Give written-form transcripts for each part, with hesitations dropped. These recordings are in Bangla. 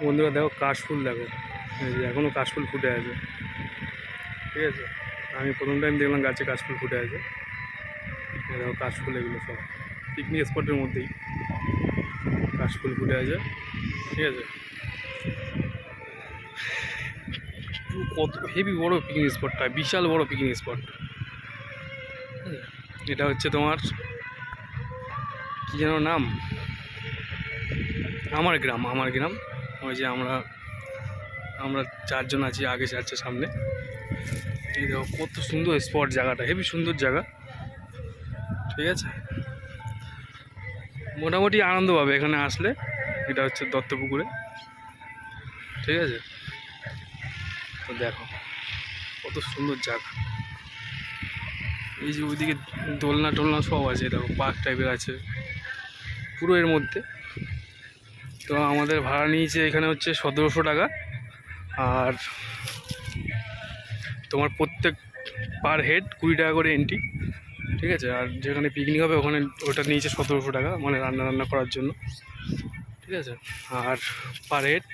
বন্ধুরা দেখো কাশফুল দেখো, এই যে এখনও কাশফুল ফুটে আছে। ঠিক আছে, আমি প্রথম টাইম দেখলাম গাছে কাশফুল ফুটে আছে। এই দেখো কাশফুল, এগুলো সব পিকনিক স্পটের মধ্যেই কাশফুল ফুটে আছে। ঠিক আছে, কত হেভি বড় পিকনিক স্পটটা, বিশাল বড় পিকনিক স্পট। এটা হচ্ছে তোমার কি যেন নাম, আমার গ্রাম। ওই যে আমরা আমরা চারজন আছি, আগে যাচ্ছে সামনে। এই দেখো কত সুন্দর স্পট, জায়গাটা হেভি সুন্দর জায়গা। ঠিক আছে, মোটামুটি আনন্দ পাবে এখানে আসলে। এটা হচ্ছে দত্তপুকুরে। ঠিক আছে, তো দেখো কত সুন্দর জায়গা। এই যে ওইদিকে দোলনা টোলনা সব আছে, দেখো পার্ক টাইপের আছে পুরো এর মধ্যে। তো আমাদের ভাড়া নিয়েছে এখানে হচ্ছে 1700 টাকা। আর তোমার প্রত্যেক পার হেড 20 টাকা করে এন্ট্রি। ঠিক আছে, আর যেখানে পিকনিক হবে ওখানে ওটা নিয়েছে 1700 টাকা, মানে রান্না করার জন্য। ঠিক আছে, আর পার হেড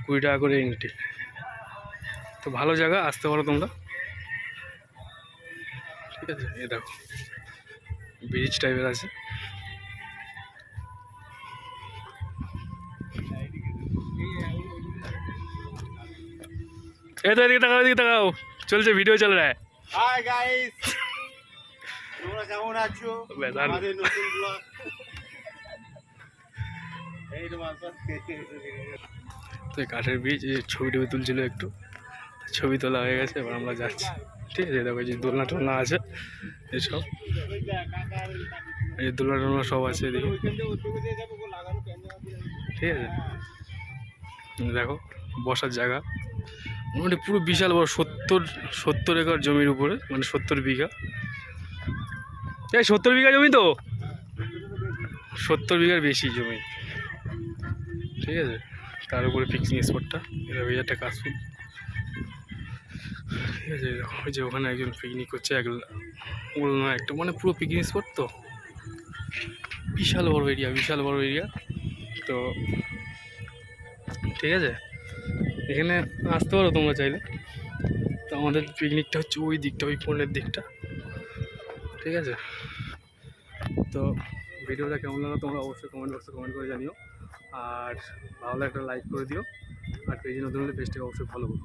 20 টাকা করে এন্ট্রি। তো ভালো জায়গা, আসতে পারো তোমরা। ঠিক আছে, এই দেখো ব্রিজ টাইপের আছে। এই তো এদিকে তাকাও, এদিকে তাকাও, চলছে ভিডিও চল রা। হাই গাইস, তোমরা কেমন আছো? আমাদের নতুন ব্লগ এই তোমার তো কাঠের ব্রিজ, ছবি টবি তুলছিল একটু, ছবি তোলা হয়ে গেছে, এবার আমরা যাচ্ছি। ঠিক আছে, দেখো যে দোলনা টোলনা আছে এসব, এই দোলনা টোলনা সব আছে এদিকে। ঠিক আছে, দেখো বসার জায়গা মোটামুটি পুরো বিশাল বড়, 70 একর জমির উপরে, মানে 70 বিঘা। এই 70 বিঘা জমি তো, 70 বিঘার বেশি জমি। ঠিক আছে, তার উপরে পিকনিক স্পটটা, এটা একটা কাশফুল। ঠিক আছে, ওই যে ওখানে একজন পিকনিক করছে, ওগুলো নয় একটা, মানে পুরো পিকনিক স্পট তো, বিশাল বড় এরিয়া। তো ঠিক আছে, এখানে আসতে পারো তোমরা চাইলে। তো আমাদের পিকনিকটা হচ্ছে ওই দিকটা, ওই কোণের দিকটা। ঠিক আছে, তো ভিডিওটা কেমন লাগলো তোমরা অবশ্যই কমেন্ট বক্সে কমেন্ট করে জানিও। আর ভালো একটা লাইক করে দিও, আর পেজে নতুন হলে পেজটাকে অবশ্যই ফলো করো।